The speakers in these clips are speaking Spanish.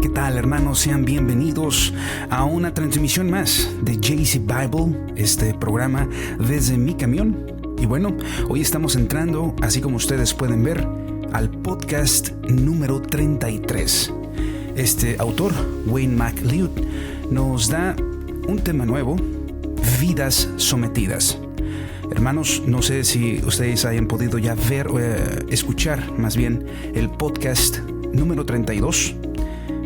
¿Qué tal, hermanos? Sean bienvenidos a una transmisión más de JC Bible, este programa desde mi camión. Y bueno, hoy estamos entrando, así como ustedes pueden ver, al podcast número 33. Este autor, Wayne McLeod, nos da un tema nuevo: vidas sometidas. Hermanos, no sé si ustedes hayan podido ya ver o escuchar más bien el podcast número 32,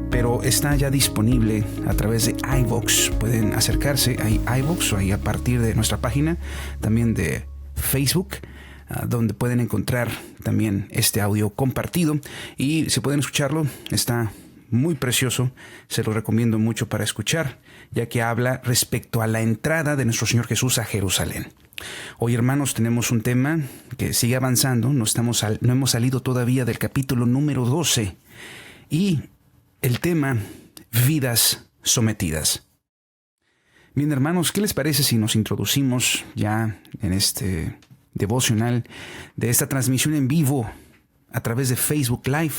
pero está ya disponible a través de iVoox. Pueden acercarse a iVoox o ahí a partir de nuestra página, también de Facebook, donde pueden encontrar también este audio compartido. Y si pueden escucharlo, está muy precioso. Se lo recomiendo mucho para escuchar, ya que habla respecto a la entrada de nuestro Señor Jesús a Jerusalén. Hoy, hermanos, tenemos un tema que sigue avanzando. No hemos salido todavía del capítulo número 12. Y el tema, vidas sometidas. Bien, hermanos, ¿qué les parece si nos introducimos ya en este devocional de esta transmisión en vivo a través de Facebook Live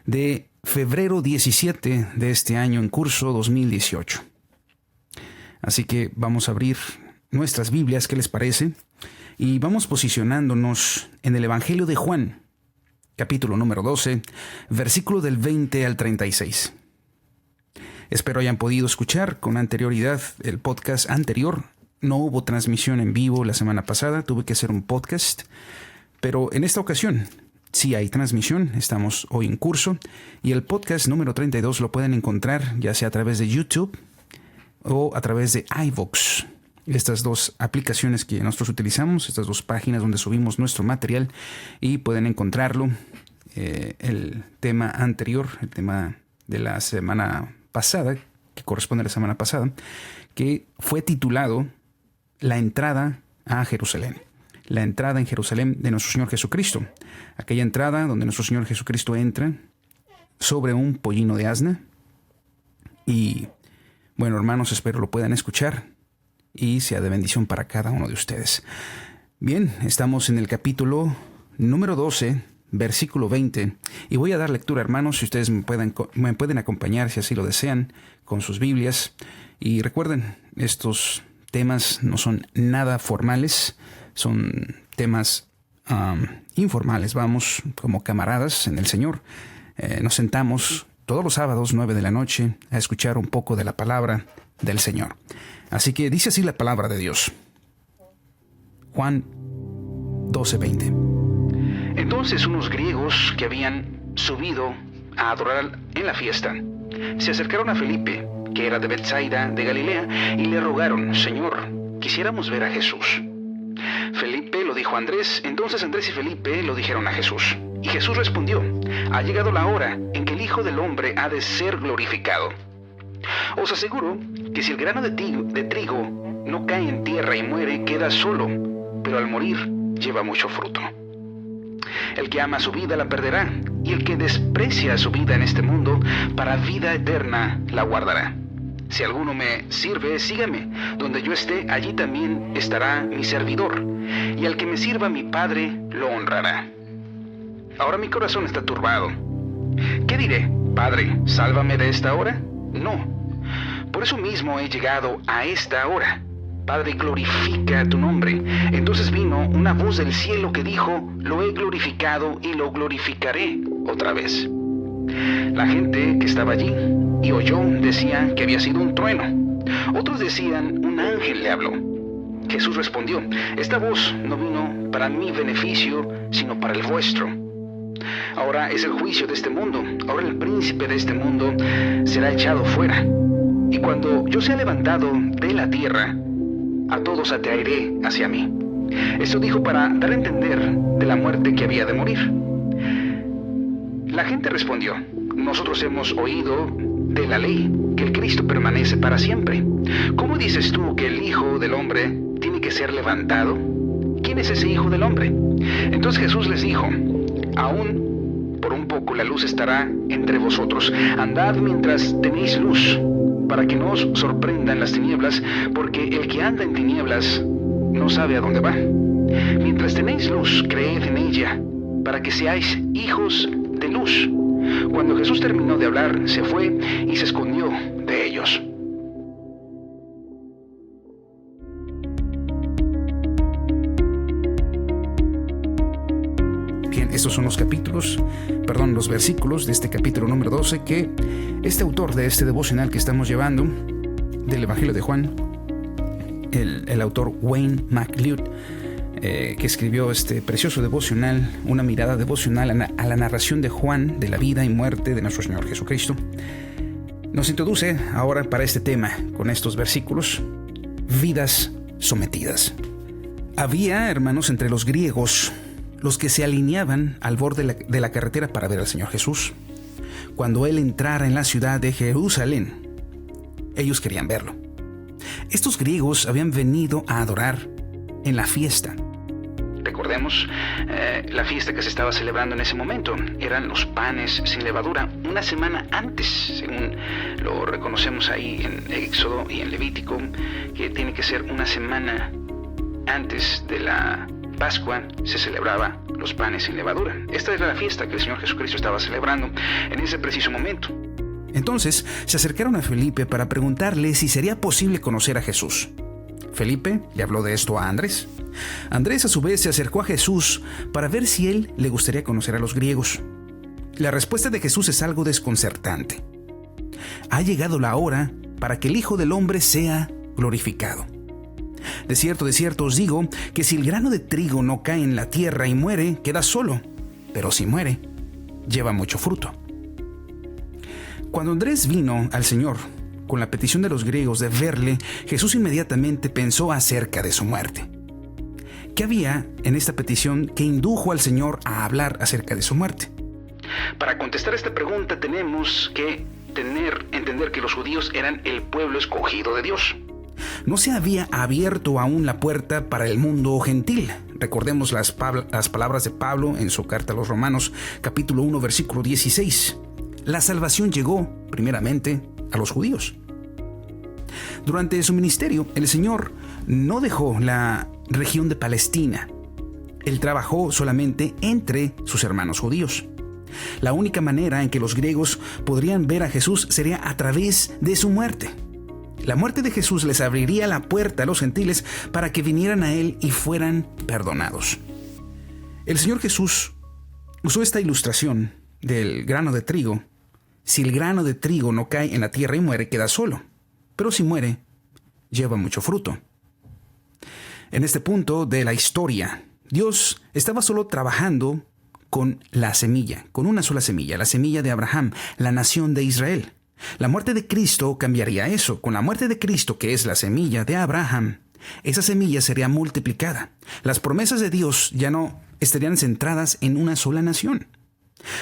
de febrero 17 de este año en curso 2018? Así que vamos a abrir nuestras Biblias, ¿qué les parece? Y vamos posicionándonos en el Evangelio de Juan, capítulo número 12, versículo del 20 al 36. Espero hayan podido escuchar con anterioridad el podcast anterior. No hubo transmisión en vivo la semana pasada, tuve que hacer un podcast, pero en esta ocasión sí hay transmisión. Estamos hoy en curso y el podcast número 32 lo pueden encontrar ya sea a través de YouTube o a través de iVoox. Estas dos aplicaciones que nosotros utilizamos, estas dos páginas donde subimos nuestro material, y pueden encontrarlo. El tema anterior, el tema de la semana pasada, que corresponde a la semana pasada, que fue titulado La entrada a Jerusalén. La entrada en Jerusalén de nuestro Señor Jesucristo. Aquella entrada donde nuestro Señor Jesucristo entra sobre un pollino de asna. Y bueno, hermanos, espero lo puedan escuchar y sea de bendición para cada uno de ustedes. Bien, estamos en el capítulo número 12, versículo 20, y voy a dar lectura, hermanos, si ustedes me pueden acompañar, si así lo desean, con sus Biblias. Y recuerden, estos temas no son nada formales, son temas informales. Vamos como camaradas en el Señor. Nos sentamos todos los sábados, 9 de la noche, a escuchar un poco de la palabra del Señor. Así que dice así la palabra de Dios. Juan 12:20. Entonces unos griegos que habían subido a adorar en la fiesta se acercaron a Felipe, que era de Betsaida de Galilea, y le rogaron: Señor, quisiéramos ver a Jesús. Felipe lo dijo a Andrés. Entonces Andrés y Felipe lo dijeron a Jesús. Y Jesús respondió: ha llegado la hora en que el Hijo del Hombre ha de ser glorificado. Os aseguro que si el grano de trigo no cae en tierra y muere, queda solo, pero al morir lleva mucho fruto. El que ama su vida la perderá, y el que desprecia su vida en este mundo, para vida eterna la guardará. Si alguno me sirve, sígame. Donde yo esté, allí también estará mi servidor. Y al que me sirva, mi Padre lo honrará. Ahora mi corazón está turbado. ¿Qué diré? Padre, sálvame de esta hora. No. Por eso mismo he llegado a esta hora. Padre, glorifica tu nombre. Entonces vino una voz del cielo que dijo: lo he glorificado y lo glorificaré otra vez. La gente que estaba allí y oyó decía que había sido un trueno. Otros decían: un ángel le habló. Jesús respondió: esta voz no vino para mi beneficio, sino para el vuestro. Ahora es el juicio de este mundo. Ahora el príncipe de este mundo será echado fuera. Y cuando yo sea levantado de la tierra, a todos atraeré hacia mí. Esto dijo para dar a entender de la muerte que había de morir. La gente respondió: nosotros hemos oído de la ley que el Cristo permanece para siempre. ¿Cómo dices tú que el Hijo del Hombre tiene que ser levantado? ¿Quién es ese Hijo del Hombre? Entonces Jesús les dijo: aún por un poco la luz estará entre vosotros. Andad mientras tenéis luz, para que no os sorprendan las tinieblas, porque el que anda en tinieblas no sabe a dónde va. Mientras tenéis luz, creed en ella, para que seáis hijos de luz. Cuando Jesús terminó de hablar, se fue y se escondió de ellos. Bien, estos son los versículos de este capítulo número 12 que este autor de este devocional que estamos llevando del Evangelio de Juan, el autor Wayne McLeod, que escribió este precioso devocional, una mirada devocional a la narración de Juan de la vida y muerte de nuestro Señor Jesucristo, nos introduce ahora para este tema con estos versículos: vidas sometidas. Había, hermanos, entre los griegos los que se alineaban al borde de la carretera para ver al Señor Jesús. Cuando Él entrara en la ciudad de Jerusalén, ellos querían verlo. Estos griegos habían venido a adorar en la fiesta. Recordemos la fiesta que se estaba celebrando en ese momento. Eran los panes sin levadura, una semana antes, según lo reconocemos ahí en Éxodo y en Levítico, que tiene que ser una semana antes de la Pascua se celebraba los panes sin levadura. Esta era la fiesta que el Señor Jesucristo estaba celebrando en ese preciso momento. Entonces se acercaron a Felipe para preguntarle si sería posible conocer a Jesús. Felipe le habló de esto a Andrés. Andrés a su vez se acercó a Jesús para ver si él le gustaría conocer a los griegos. La respuesta de Jesús es algo desconcertante. Ha llegado la hora para que el Hijo del Hombre sea glorificado. De cierto os digo que si el grano de trigo no cae en la tierra y muere, queda solo, pero si muere, lleva mucho fruto. Cuando Andrés vino al Señor con la petición de los griegos de verle, Jesús inmediatamente pensó acerca de su muerte. ¿Qué había en esta petición que indujo al Señor a hablar acerca de su muerte? Para contestar esta pregunta tenemos que entender que los judíos eran el pueblo escogido de Dios. No se había abierto aún la puerta para el mundo gentil. Recordemos las palabras de Pablo en su carta a los Romanos, capítulo 1, versículo 16. La salvación llegó, primeramente, a los judíos. Durante su ministerio, el Señor no dejó la región de Palestina. Él trabajó solamente entre sus hermanos judíos. La única manera en que los griegos podrían ver a Jesús sería a través de su muerte. La muerte de Jesús les abriría la puerta a los gentiles para que vinieran a Él y fueran perdonados. El Señor Jesús usó esta ilustración del grano de trigo. Si el grano de trigo no cae en la tierra y muere, queda solo. Pero si muere, lleva mucho fruto. En este punto de la historia, Dios estaba solo trabajando con la semilla, con una sola semilla, la semilla de Abraham, la nación de Israel. La muerte de Cristo cambiaría eso. Con la muerte de Cristo, que es la semilla de Abraham, esa semilla sería multiplicada. Las promesas de Dios ya no estarían centradas en una sola nación.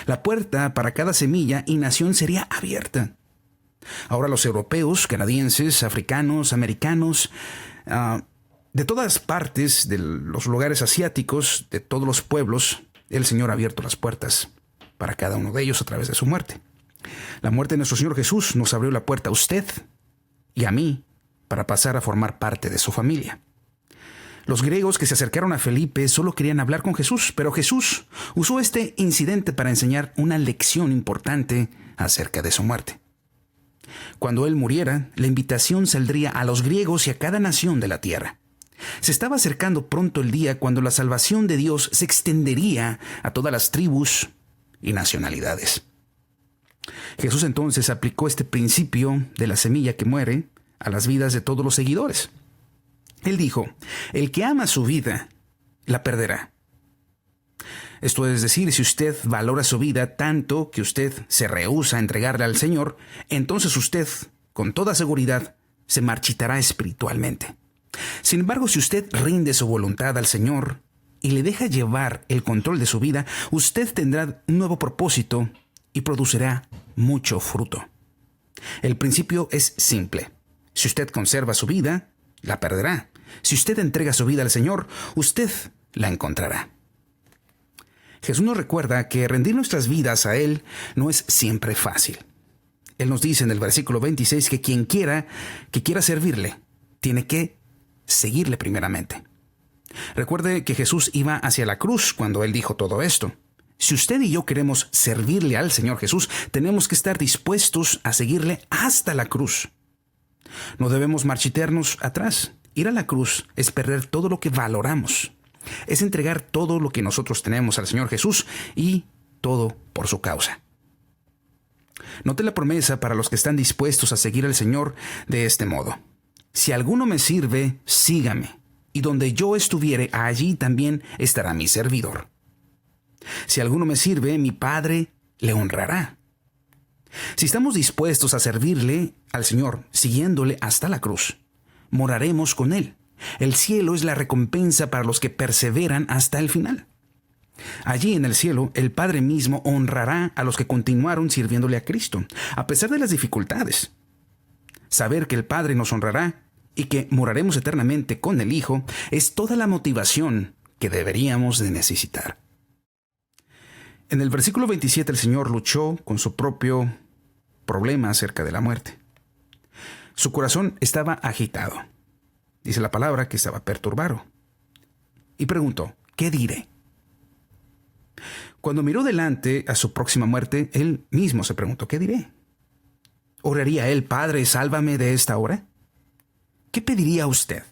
La puerta para cada semilla y nación sería abierta. Ahora los europeos, canadienses, africanos, americanos, de todas partes, de los lugares asiáticos, de todos los pueblos, el Señor ha abierto las puertas para cada uno de ellos a través de su muerte. La muerte de nuestro Señor Jesús nos abrió la puerta a usted y a mí para pasar a formar parte de su familia. Los griegos que se acercaron a Felipe solo querían hablar con Jesús, pero Jesús usó este incidente para enseñar una lección importante acerca de su muerte. Cuando Él muriera, la invitación saldría a los griegos y a cada nación de la tierra. Se estaba acercando pronto el día cuando la salvación de Dios se extendería a todas las tribus y nacionalidades. Jesús entonces aplicó este principio de la semilla que muere a las vidas de todos los seguidores. Él dijo: el que ama su vida, la perderá. Esto es decir, si usted valora su vida tanto que usted se rehúsa a entregarla al Señor, entonces usted, con toda seguridad, se marchitará espiritualmente. Sin embargo, si usted rinde su voluntad al Señor y le deja llevar el control de su vida, usted tendrá un nuevo propósito y producirá mucho fruto. El principio es simple. Si usted conserva su vida, la perderá. Si usted entrega su vida al Señor, usted la encontrará. Jesús nos recuerda que rendir nuestras vidas a Él no es siempre fácil. Él nos dice en el versículo 26 que quien quiera servirle, tiene que seguirle primeramente. Recuerde que Jesús iba hacia la cruz cuando Él dijo todo esto. Si usted y yo queremos servirle al Señor Jesús, tenemos que estar dispuestos a seguirle hasta la cruz. No debemos marchitarnos atrás. Ir a la cruz es perder todo lo que valoramos. Es entregar todo lo que nosotros tenemos al Señor Jesús y todo por su causa. Note la promesa para los que están dispuestos a seguir al Señor de este modo. Si alguno me sirve, sígame, y donde yo estuviere, allí también estará mi servidor. Si alguno me sirve, mi Padre le honrará. Si estamos dispuestos a servirle al Señor, siguiéndole hasta la cruz, moraremos con Él. El cielo es la recompensa para los que perseveran hasta el final. Allí en el cielo, el Padre mismo honrará a los que continuaron sirviéndole a Cristo, a pesar de las dificultades. Saber que el Padre nos honrará y que moraremos eternamente con el Hijo es toda la motivación que deberíamos de necesitar. En el versículo 27 el Señor luchó con su propio problema acerca de la muerte. Su corazón estaba agitado. Dice la palabra que estaba perturbado. Y preguntó, ¿qué diré? Cuando miró delante a su próxima muerte, él mismo se preguntó, ¿qué diré? ¿Oraría él, Padre, sálvame de esta hora? ¿Qué pediría usted?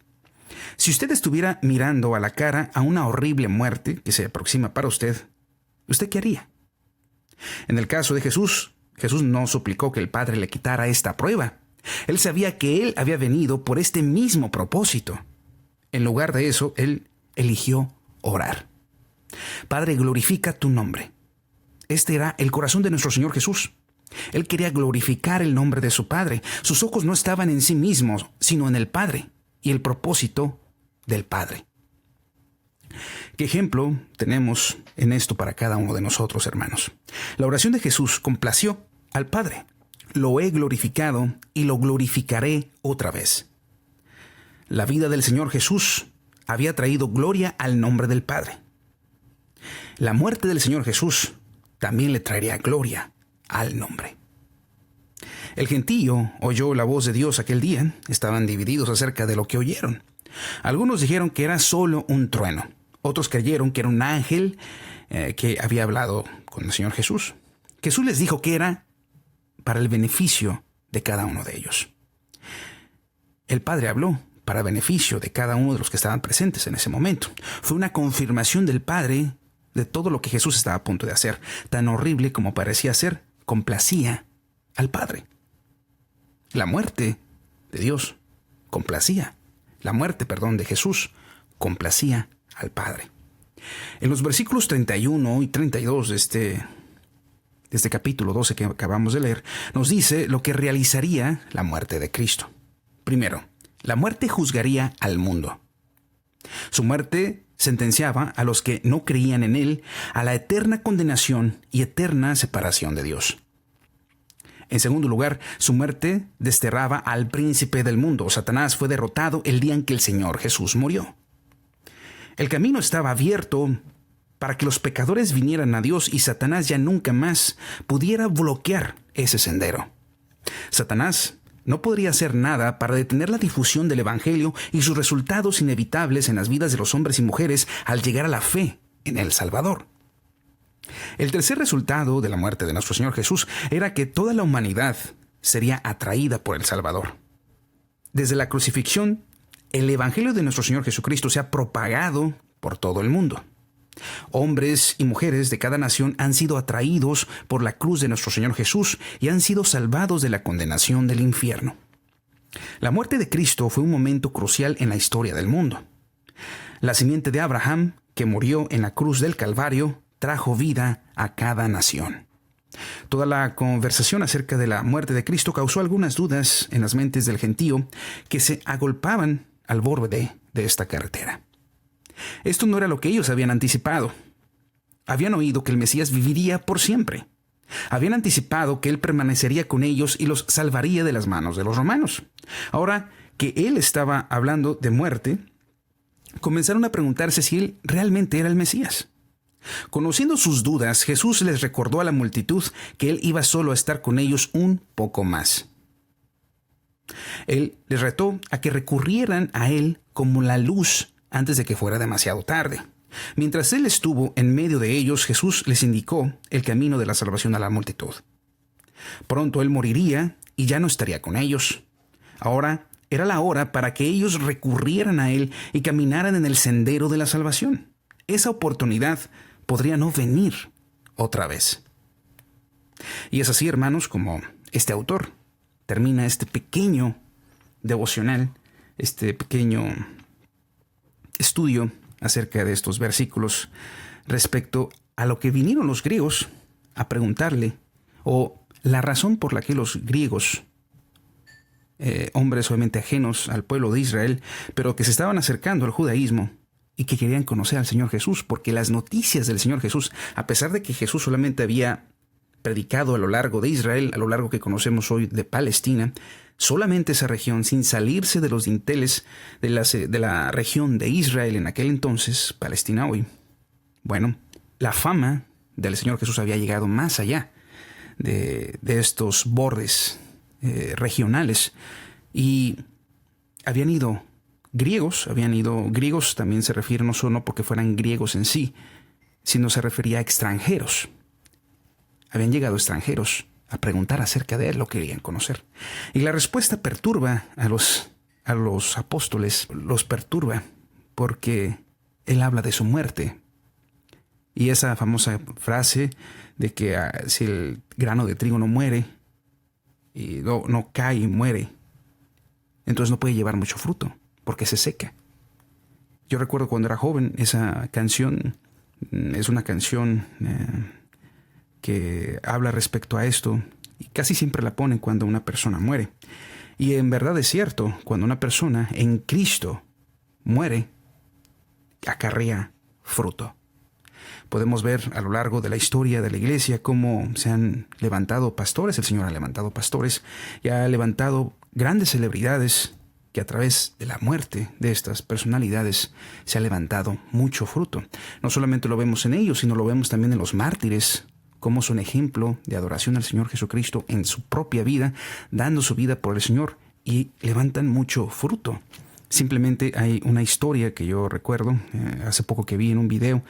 Si usted estuviera mirando a la cara a una horrible muerte que se aproxima para usted, ¿usted qué haría? En el caso de Jesús, Jesús no suplicó que el Padre le quitara esta prueba. Él sabía que él había venido por este mismo propósito. En lugar de eso, él eligió orar. Padre, glorifica tu nombre. Este era el corazón de nuestro Señor Jesús. Él quería glorificar el nombre de su Padre. Sus ojos no estaban en sí mismos, sino en el Padre y el propósito del Padre. ¿Qué ejemplo tenemos en esto para cada uno de nosotros, hermanos? La oración de Jesús complació al Padre. Lo he glorificado y lo glorificaré otra vez. La vida del Señor Jesús había traído gloria al nombre del Padre. La muerte del Señor Jesús también le traería gloria al nombre. El gentío oyó la voz de Dios aquel día. Estaban divididos acerca de lo que oyeron. Algunos dijeron que era solo un trueno. Otros creyeron que era un ángel que había hablado con el Señor Jesús. Jesús les dijo que era para el beneficio de cada uno de ellos. El Padre habló para beneficio de cada uno de los que estaban presentes en ese momento. Fue una confirmación del Padre de todo lo que Jesús estaba a punto de hacer. Tan horrible como parecía ser, complacía al Padre. La muerte de Dios complacía. La muerte, de Jesús complacía al Padre. En los versículos 31 y 32 de este capítulo 12 que acabamos de leer, nos dice lo que realizaría la muerte de Cristo. Primero, la muerte juzgaría al mundo. Su muerte sentenciaba a los que no creían en Él a la eterna condenación y eterna separación de Dios. En segundo lugar, su muerte desterraba al príncipe del mundo. Satanás fue derrotado el día en que el Señor Jesús murió. El camino estaba abierto para que los pecadores vinieran a Dios y Satanás ya nunca más pudiera bloquear ese sendero. Satanás no podría hacer nada para detener la difusión del Evangelio y sus resultados inevitables en las vidas de los hombres y mujeres al llegar a la fe en el Salvador. El tercer resultado de la muerte de nuestro Señor Jesús era que toda la humanidad sería atraída por el Salvador. Desde la crucifixión, el Evangelio de nuestro Señor Jesucristo se ha propagado por todo el mundo. Hombres y mujeres de cada nación han sido atraídos por la cruz de nuestro Señor Jesús y han sido salvados de la condenación del infierno. La muerte de Cristo fue un momento crucial en la historia del mundo. La simiente de Abraham, que murió en la cruz del Calvario, trajo vida a cada nación. Toda la conversación acerca de la muerte de Cristo causó algunas dudas en las mentes del gentío que se agolpaban al borde de esta carretera. Esto no era lo que ellos habían anticipado. Habían oído que el Mesías viviría por siempre. Habían anticipado que Él permanecería con ellos y los salvaría de las manos de los romanos. Ahora que Él estaba hablando de muerte, comenzaron a preguntarse si Él realmente era el Mesías. Conociendo sus dudas, Jesús les recordó a la multitud que Él iba solo a estar con ellos un poco más. Él les retó a que recurrieran a Él como la luz antes de que fuera demasiado tarde. Mientras él estuvo en medio de ellos, Jesús les indicó el camino de la salvación a la multitud. Pronto él moriría y ya no estaría con ellos. Ahora era la hora para que ellos recurrieran a él y caminaran en el sendero de la salvación. Esa oportunidad podría no venir otra vez. Y es así, hermanos, como este autor termina este pequeño devocional, este pequeño estudio acerca de estos versículos respecto a lo que vinieron los griegos a preguntarle, o la razón por la que los griegos, hombres obviamente ajenos al pueblo de Israel, pero que se estaban acercando al judaísmo y que querían conocer al Señor Jesús, porque las noticias del Señor Jesús, a pesar de que Jesús solamente había predicado a lo largo de Israel, a lo largo que conocemos hoy de Palestina, solamente esa región, sin salirse de los dinteles de la región de Israel en aquel entonces, Palestina hoy. Bueno, la fama del Señor Jesús había llegado más allá de estos bordes regionales, y habían ido griegos, también se refiere no solo porque fueran griegos en sí, sino se refería a extranjeros. Habían llegado extranjeros a preguntar acerca de él, lo querían conocer. Y la respuesta perturba a los apóstoles, los perturba porque él habla de su muerte. Y esa famosa frase de que si el grano de trigo no muere, y no cae y muere, entonces no puede llevar mucho fruto, porque se seca. Yo recuerdo cuando era joven, esa canción es una canción que habla respecto a esto, y casi siempre la ponen cuando una persona muere. Y en verdad es cierto, cuando una persona en Cristo muere, acarrea fruto. Podemos ver a lo largo de la historia de la iglesia cómo se han levantado pastores, el Señor ha levantado pastores y ha levantado grandes celebridades que a través de la muerte de estas personalidades se ha levantado mucho fruto. No solamente lo vemos en ellos, sino lo vemos también en los mártires, como son ejemplo de adoración al Señor Jesucristo en su propia vida, dando su vida por el Señor, y levantan mucho fruto. Simplemente hay una historia que yo recuerdo, hace poco que vi en un video,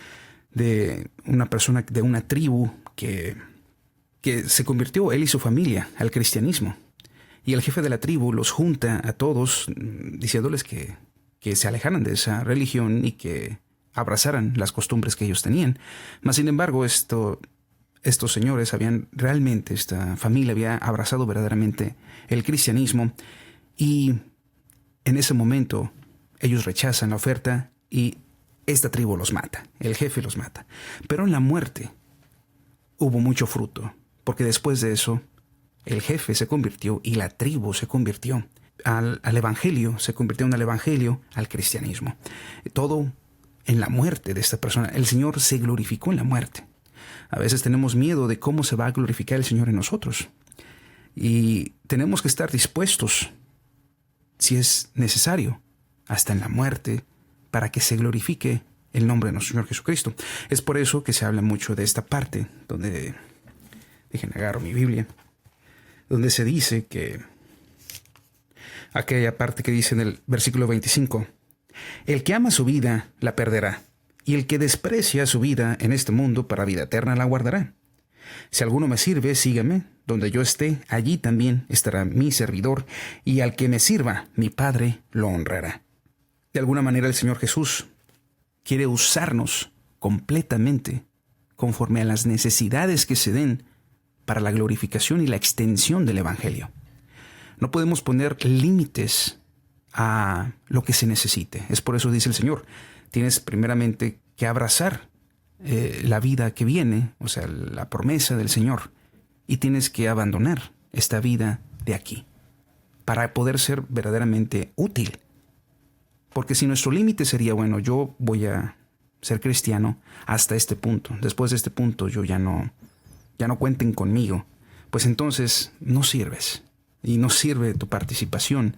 de una persona de una tribu que se convirtió, él y su familia, al cristianismo. Y el jefe de la tribu los junta a todos diciéndoles que se alejaran de esa religión y que abrazaran las costumbres que ellos tenían. Mas, sin embargo, estos señores esta familia había abrazado verdaderamente el cristianismo, y en ese momento ellos rechazan la oferta y esta tribu los mata, el jefe los mata. Pero en la muerte hubo mucho fruto, porque después de eso el jefe se convirtió y la tribu se convirtió al evangelio, se convirtió en el evangelio, al cristianismo. Todo en la muerte de esta persona. El Señor se glorificó en la muerte. A veces tenemos miedo de cómo se va a glorificar el Señor en nosotros. Y tenemos que estar dispuestos, si es necesario, hasta en la muerte, para que se glorifique el nombre de nuestro Señor Jesucristo. Es por eso que se habla mucho de esta parte, donde, déjenme agarro mi Biblia, donde se dice que, aquella parte que dice en el versículo 25, el que ama su vida la perderá, y el que desprecia su vida en este mundo para vida eterna la guardará. Si alguno me sirve, sígame, donde yo esté, allí también estará mi servidor, y al que me sirva, mi Padre lo honrará. De alguna manera el Señor Jesús quiere usarnos completamente conforme a las necesidades que se den para la glorificación y la extensión del Evangelio. No podemos poner límites a lo que se necesite. Es por eso dice el Señor, tienes primeramente que abrazar la vida que viene, o sea, la promesa del Señor, y tienes que abandonar esta vida de aquí para poder ser verdaderamente útil. Porque si nuestro límite sería, bueno, yo voy a ser cristiano hasta este punto, después de este punto yo ya no cuenten conmigo, pues entonces no sirves. Y no sirve tu participación,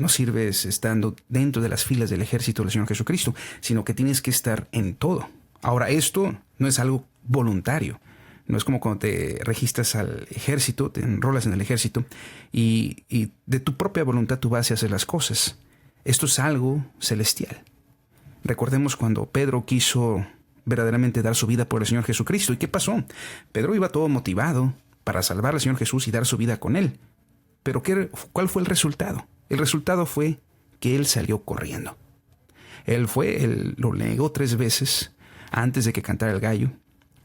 no sirves estando dentro de las filas del ejército del Señor Jesucristo, sino que tienes que estar en todo. Ahora, esto no es algo voluntario. No es como cuando te registras al ejército, te enrolas en el ejército y de tu propia voluntad tú vas a hacer las cosas. Esto es algo celestial. Recordemos cuando Pedro quiso verdaderamente dar su vida por el Señor Jesucristo. ¿Y qué pasó? Pedro iba todo motivado para salvar al Señor Jesús y dar su vida con Él. Pero ¿cuál fue el resultado? El resultado fue que él salió corriendo. Él lo negó 3 veces antes de que cantara el gallo.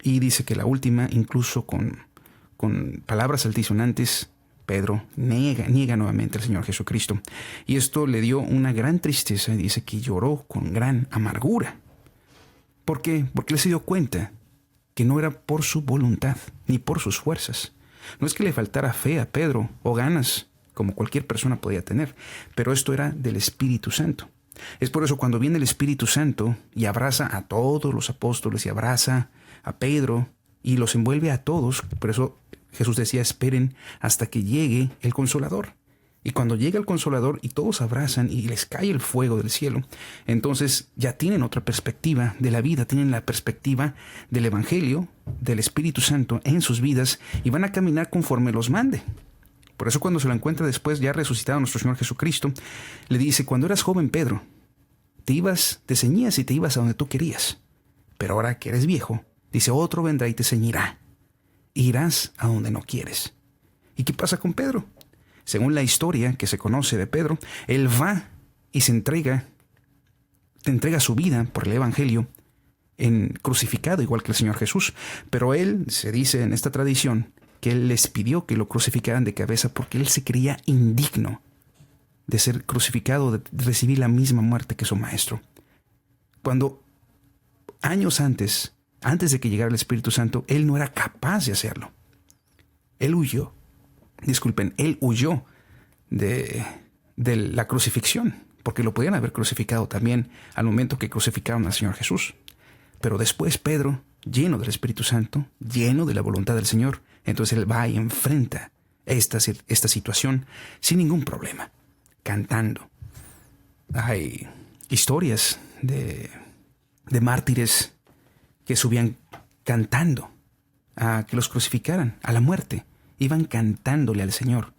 Y dice que la última, incluso con palabras altisonantes, Pedro niega nuevamente al Señor Jesucristo. Y esto le dio una gran tristeza. Dice que lloró con gran amargura. ¿Por qué? Porque él se dio cuenta que no era por su voluntad ni por sus fuerzas. No es que le faltara fe a Pedro o ganas, como cualquier persona podía tener, pero esto era del Espíritu Santo. Es por eso cuando viene el Espíritu Santo y abraza a todos los apóstoles y abraza a Pedro y los envuelve a todos, por eso Jesús decía, esperen hasta que llegue el Consolador. Y cuando llega el Consolador y todos abrazan y les cae el fuego del cielo, entonces ya tienen otra perspectiva de la vida, tienen la perspectiva del Evangelio, del Espíritu Santo en sus vidas y van a caminar conforme los mande. Por eso cuando se lo encuentra después, ya resucitado nuestro Señor Jesucristo, le dice, cuando eras joven, Pedro, te ceñías y te ibas a donde tú querías. Pero ahora que eres viejo, dice, otro vendrá y te ceñirá. Irás a donde no quieres. ¿Y qué pasa con Pedro? Según la historia que se conoce de Pedro, él va y te entrega su vida por el Evangelio crucificado igual que el Señor Jesús. Pero él, se dice en esta tradición, que él les pidió que lo crucificaran de cabeza porque él se creía indigno de ser crucificado, de recibir la misma muerte que su maestro. Cuando años antes de que llegara el Espíritu Santo, él no era capaz de hacerlo. Él huyó de la crucifixión, porque lo podían haber crucificado también al momento que crucificaron al Señor Jesús. Pero después Pedro, lleno del Espíritu Santo, lleno de la voluntad del Señor, entonces él va y enfrenta esta situación sin ningún problema, cantando. Hay historias de mártires que subían cantando a que los crucificaran, a la muerte. Iban cantándole al Señor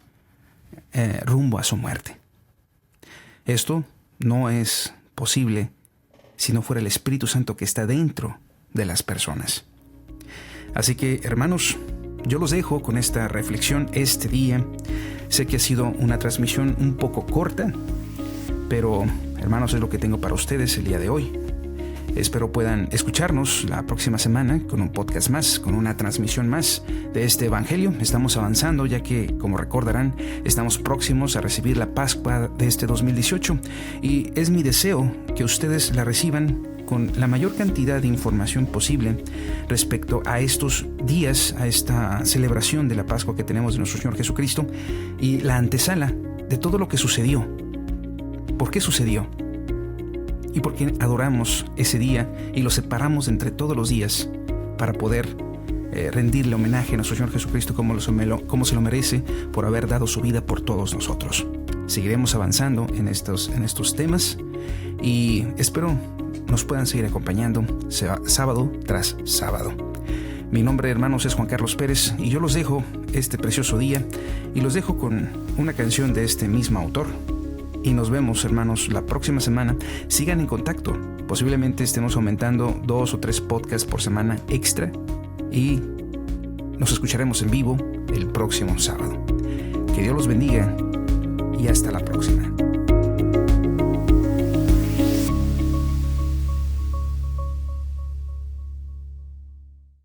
rumbo a su muerte. Esto no es posible si no fuera el Espíritu Santo que está dentro de las personas. Así que, hermanos, yo los dejo con esta reflexión este día. Sé que ha sido una transmisión un poco corta, pero, hermanos, es lo que tengo para ustedes el día de hoy. Espero puedan escucharnos la próxima semana con un podcast más, con una transmisión más de este Evangelio. Estamos avanzando ya que, como recordarán, estamos próximos a recibir la Pascua de este 2018 y es mi deseo que ustedes la reciban con la mayor cantidad de información posible respecto a estos días, a esta celebración de la Pascua que tenemos de nuestro Señor Jesucristo y la antesala de todo lo que sucedió. ¿Por qué sucedió? Y por qué adoramos ese día y lo separamos entre todos los días para poder rendirle homenaje a nuestro Señor Jesucristo como se lo merece por haber dado su vida por todos nosotros. Seguiremos avanzando en estos temas y espero nos puedan seguir acompañando sábado tras sábado. Mi nombre, hermanos, es Juan Carlos Pérez y yo los dejo este precioso día y los dejo con una canción de este mismo autor. Y nos vemos, hermanos, la próxima semana. Sigan en contacto. Posiblemente estemos aumentando 2 o 3 podcasts por semana extra. Y nos escucharemos en vivo el próximo sábado. Que Dios los bendiga y hasta la próxima.